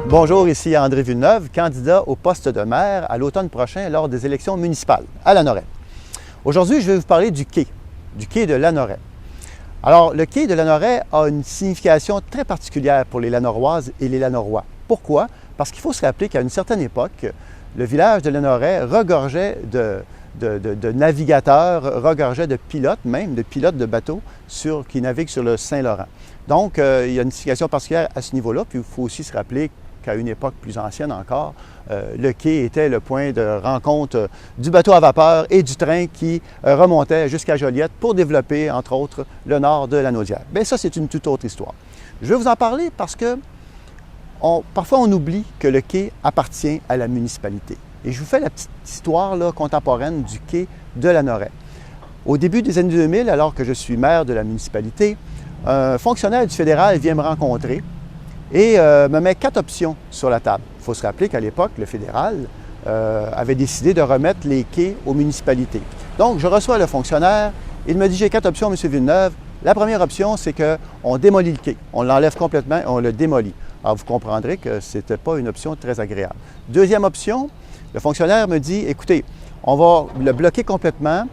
Bonjour, ici André Villeneuve, candidat au poste de maire à l'automne prochain lors des élections municipales à Lanoraie. Aujourd'hui, je vais vous parler du quai de Lanoraie. Alors, le quai de Lanoraie a une signification très particulière pour les Lanoroises et les Lanorois. Pourquoi? Parce qu'il faut se rappeler qu'à une certaine époque, le village de Lanoraie regorgeait de navigateurs, regorgeait de pilotes, même de pilotes de bateaux qui naviguent sur le Saint-Laurent. Donc, il y a une signification particulière à ce niveau-là, puis il faut aussi se rappeler qu'à une époque plus ancienne encore, le quai était le point de rencontre du bateau à vapeur et du train qui remontait jusqu'à Joliette pour développer, entre autres, le nord de la Naudière. Bien, ça, c'est une toute autre histoire. Je vais vous en parler parce que parfois on oublie que le quai appartient à la municipalité. Et je vous fais la petite histoire contemporaine du quai de Lanoraie. Au début des années 2000, alors que je suis maire de la municipalité, un fonctionnaire du fédéral vient me rencontrer et me met 4 options sur la table. Il faut se rappeler qu'à l'époque, le fédéral avait décidé de remettre les quais aux municipalités. Donc, je reçois le fonctionnaire, il me dit « J'ai 4 options, M. Villeneuve. La première option, c'est qu'on démolit le quai. On l'enlève complètement et on le démolit. » Alors, vous comprendrez que ce n'était pas une option très agréable. Deuxième option, le fonctionnaire me dit « Écoutez, on va le bloquer complètement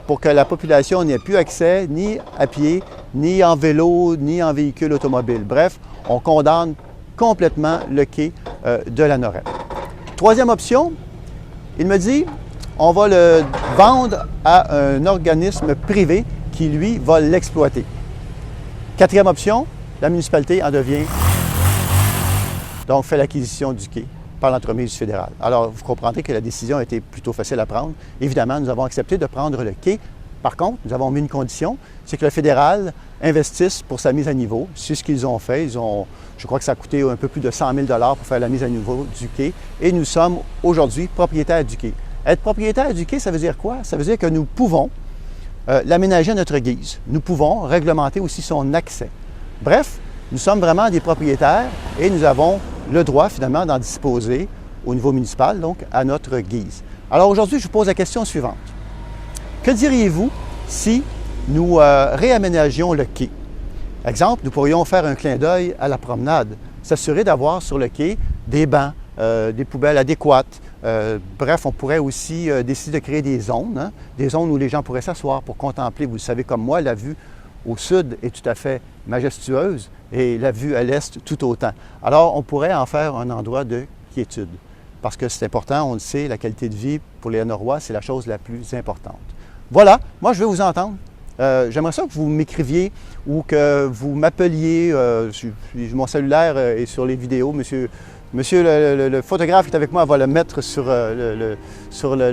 pour que la population n'ait plus accès ni à pied, ni en vélo, ni en véhicule automobile. Bref, on condamne complètement le quai de Lanoraie. Troisième option, il me dit, on va le vendre à un organisme privé qui, lui, va l'exploiter. Quatrième option, la municipalité en devient, donc fait l'acquisition du quai par l'entremise du fédéral. Alors, vous comprendrez que la décision a été plutôt facile à prendre. Évidemment, nous avons accepté de prendre le quai. Par contre, nous avons mis une condition, c'est que le fédéral investisse pour sa mise à niveau. C'est ce qu'ils ont fait. Je crois que ça a coûté un peu plus de 100 000 $ pour faire la mise à niveau du quai. Et nous sommes aujourd'hui propriétaires du quai. Être propriétaire du quai, ça veut dire quoi? Ça veut dire que nous pouvons l'aménager à notre guise. Nous pouvons réglementer aussi son accès. Bref, nous sommes vraiment des propriétaires et nous avons le droit, finalement, d'en disposer au niveau municipal, donc à notre guise. Alors aujourd'hui, je vous pose la question suivante. Que diriez-vous si nous réaménagions le quai? Exemple, nous pourrions faire un clin d'œil à la promenade, s'assurer d'avoir sur le quai des bancs, des poubelles adéquates. Bref, on pourrait aussi décider de créer des zones où les gens pourraient s'asseoir pour contempler. Vous le savez comme moi, la vue au sud est tout à fait majestueuse et la vue à l'est tout autant. Alors, on pourrait en faire un endroit de quiétude parce que c'est important, on le sait, la qualité de vie pour les Lanorois, c'est la chose la plus importante. Voilà, moi je vais vous entendre. J'aimerais ça que vous m'écriviez ou que vous m'appeliez. Mon cellulaire est sur les vidéos. Monsieur le photographe qui est avec moi va le mettre sur le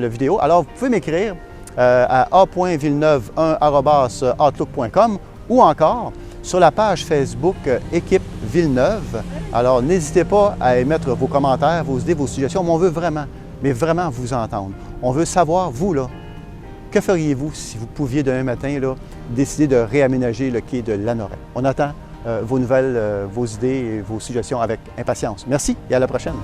vidéo. Alors, vous pouvez m'écrire à a.villeneuve1@outlook.com ou encore sur la page Facebook Équipe Villeneuve. Alors, n'hésitez pas à émettre vos commentaires, vos idées, vos suggestions, mais on veut vraiment, vous entendre. On veut savoir, vous, là, que feriez-vous si vous pouviez demain matin décider de réaménager le quai de Lanoraie? On attend vos nouvelles, vos idées et vos suggestions avec impatience. Merci et à la prochaine.